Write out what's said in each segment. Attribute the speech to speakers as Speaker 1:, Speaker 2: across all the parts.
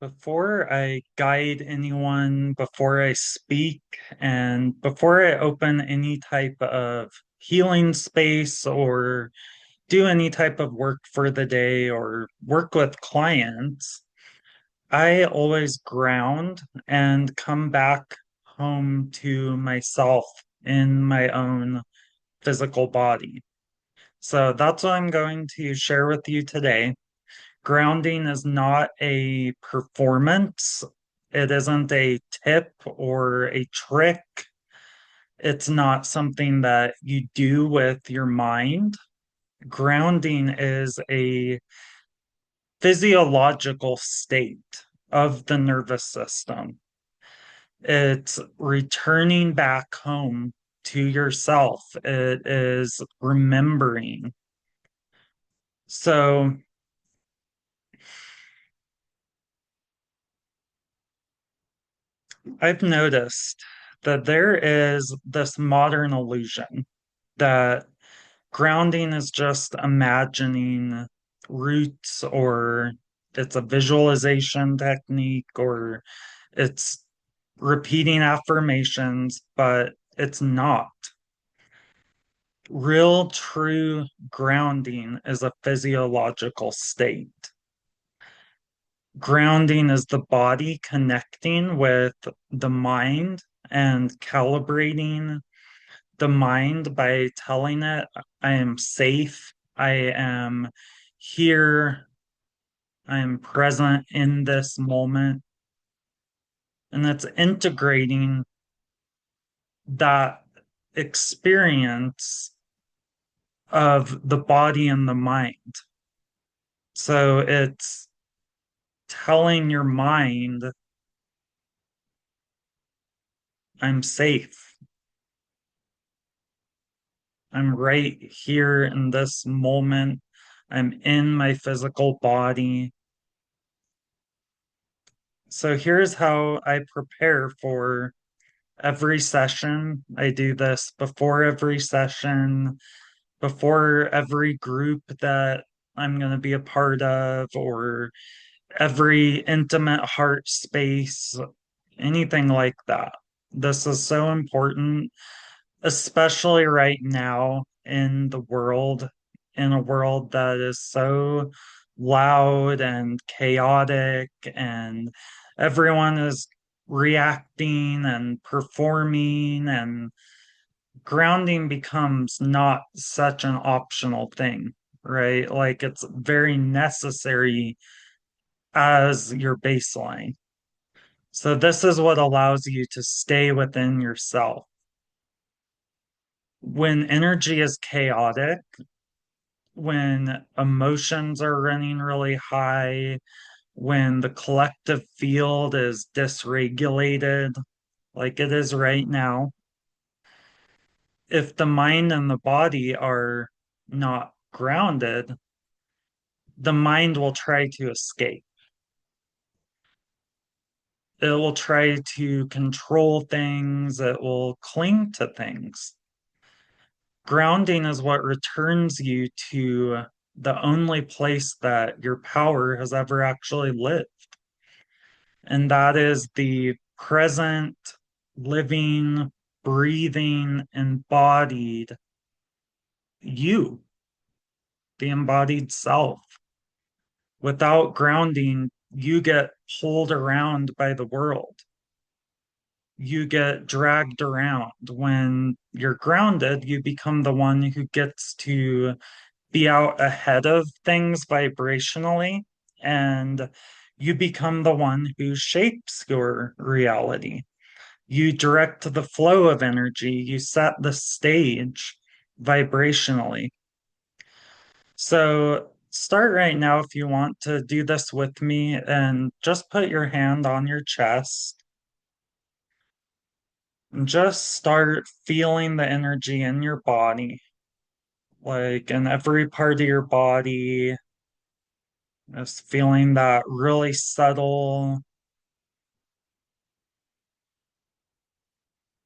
Speaker 1: Before I guide anyone, before I speak, and before I open any type of healing space or do any type of work for the day or work with clients, I always ground and come back home to myself in my own physical body. So that's what I'm going to share with you today. Grounding is not a performance. It isn't a tip or a trick. It's not something that you do with your mind. Grounding is a physiological state of the nervous system. It's returning back home to yourself. It is remembering. So I've noticed that there is this modern illusion that grounding is just imagining roots, or it's a visualization technique, or it's repeating affirmations, but it's not. Real, true grounding is a physiological state. Grounding is the body connecting with the mind and calibrating the mind by telling it, I am safe, I am here, I am present in this moment. And that's integrating that experience of the body and the mind. So it's telling your mind, I'm safe. I'm right here in this moment. I'm in my physical body. So here's how I prepare for every session. I do this before every session, before every group that I'm going to be a part of, or every intimate heart space, anything like that. This is so important, especially right now in the world, in a world that is so loud and chaotic, and everyone is reacting and performing, and grounding becomes not such an optional thing, right? Like it's very necessary as your baseline. So, this is what allows you to stay within yourself. When energy is chaotic, when emotions are running really high, when the collective field is dysregulated, like it is right now, if the mind and the body are not grounded, the mind will try to escape. It will try to control things, it will cling to things. Grounding is what returns you to the only place that your power has ever actually lived. And that is the present, living, breathing, embodied you, the embodied self. Without grounding, you get pulled around by the world. You get dragged around. When you're grounded, you become the one who gets to be out ahead of things vibrationally, and you become the one who shapes your reality. You direct the flow of energy, you set the stage vibrationally. So, start right now if you want to do this with me, and just put your hand on your chest and just start feeling the energy in your body, like in every part of your body. Just feeling that really subtle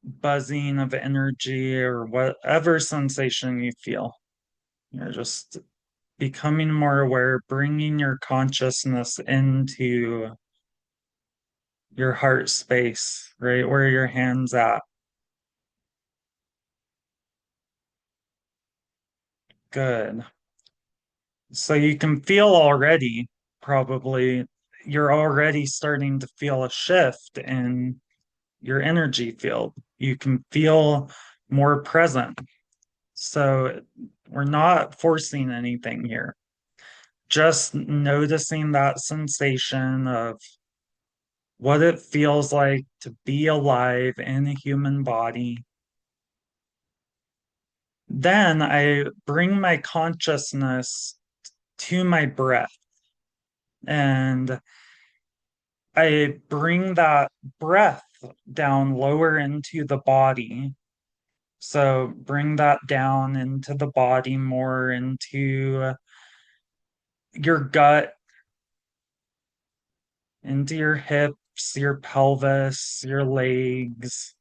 Speaker 1: buzzing of energy or whatever sensation you feel. You're just becoming more aware, bringing your consciousness into your heart space, right where your hand's at. Good. So you can feel already, probably, you're already starting to feel a shift in your energy field. You can feel more present. So we're not forcing anything here, just noticing that sensation of what it feels like to be alive in a human body. Then I bring my consciousness to my breath and I bring that breath down lower into the body. So bring that down into the body more into your gut, into your hips, your pelvis, your legs.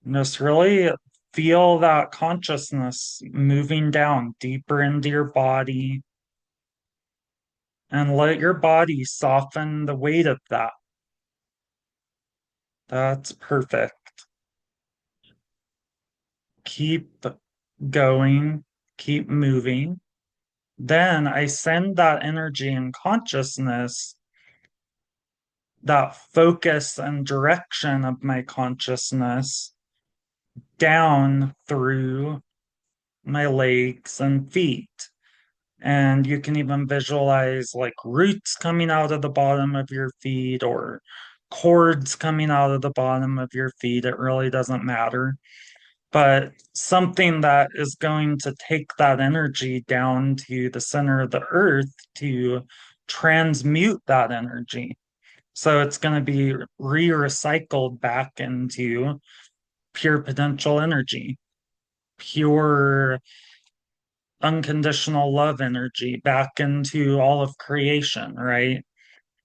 Speaker 1: And just really feel that consciousness moving down deeper into your body and let your body soften the weight of that. That's perfect. Keep going, keep moving. Then I send that energy and consciousness, that focus and direction of my consciousness down through my legs and feet. And you can even visualize like roots coming out of the bottom of your feet or cords coming out of the bottom of your feet. It really doesn't matter. But something that is going to take that energy down to the center of the earth to transmute that energy. So it's going to be re-recycled back into pure potential energy, pure unconditional love energy back into all of creation, right?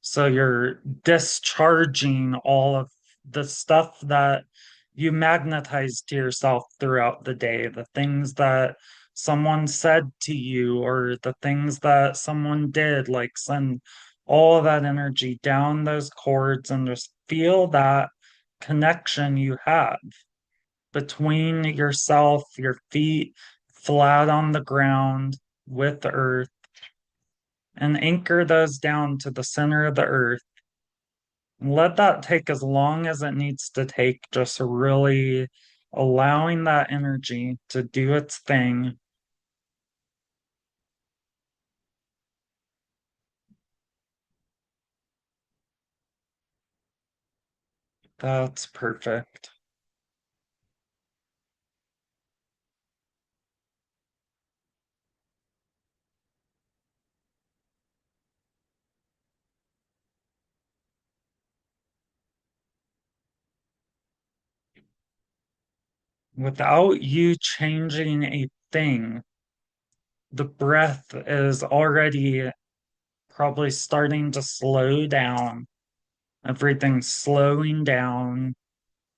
Speaker 1: So you're discharging all of the stuff that you magnetize to yourself throughout the day, the things that someone said to you or the things that someone did, like send all of that energy down those cords and just feel that connection you have between yourself, your feet flat on the ground with the earth, and anchor those down to the center of the earth. And let that take as long as it needs to take, just really allowing that energy to do its thing. That's perfect. Without you changing a thing, the breath is already probably starting to slow down. Everything's slowing down,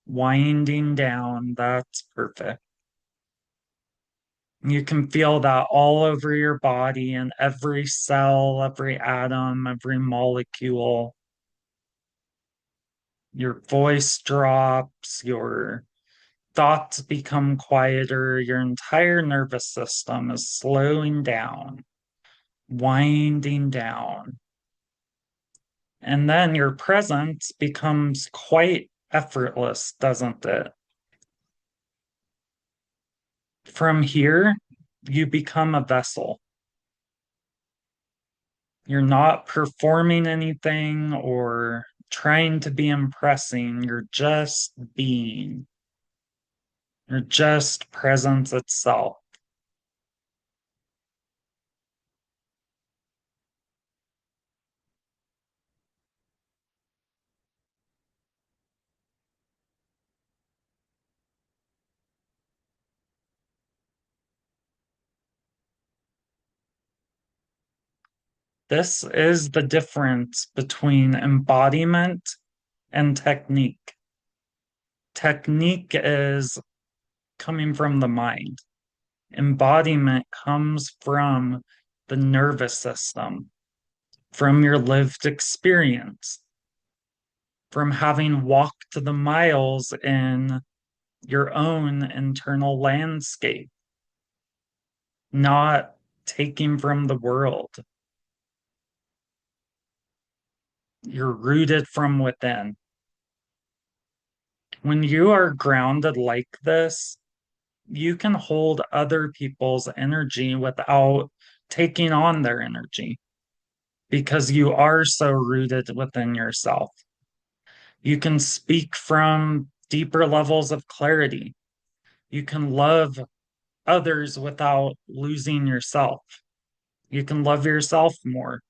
Speaker 1: winding down. That's perfect. You can feel that all over your body in every cell, every atom, every molecule. Your voice drops, your thoughts become quieter, your entire nervous system is slowing down, winding down. And then your presence becomes quite effortless, doesn't it? From here, you become a vessel. You're not performing anything or trying to be impressing. You're just being. You're just presence itself. This is the difference between embodiment and technique. Technique is coming from the mind. Embodiment comes from the nervous system, from your lived experience. from having walked the miles in your own internal landscape, not taking from the world. You're rooted from within. When you are grounded like this, you can hold other people's energy without taking on their energy because you are so rooted within yourself. You can speak from deeper levels of clarity. You can love others without losing yourself. You can love yourself more.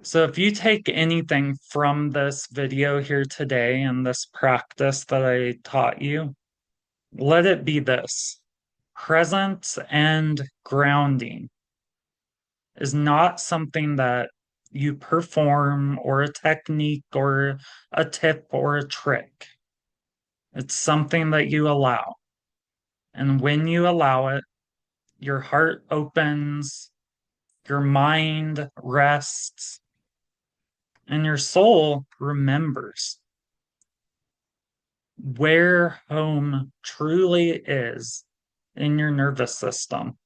Speaker 1: So, if you take anything from this video here today and this practice that I taught you, let it be this: presence and grounding is not something that you perform or a technique or a tip or a trick. It's something that you allow. And when you allow it, your heart opens, your mind rests, and your soul remembers where home truly is in your nervous system.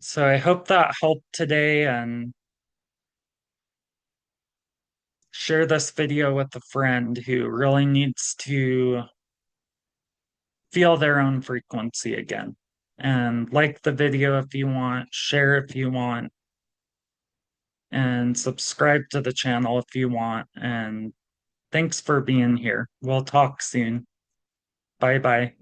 Speaker 1: So I hope that helped today, and share this video with a friend who really needs to feel their own frequency again. And like the video if you want, share if you want, and subscribe to the channel if you want. And thanks for being here. We'll talk soon. Bye bye.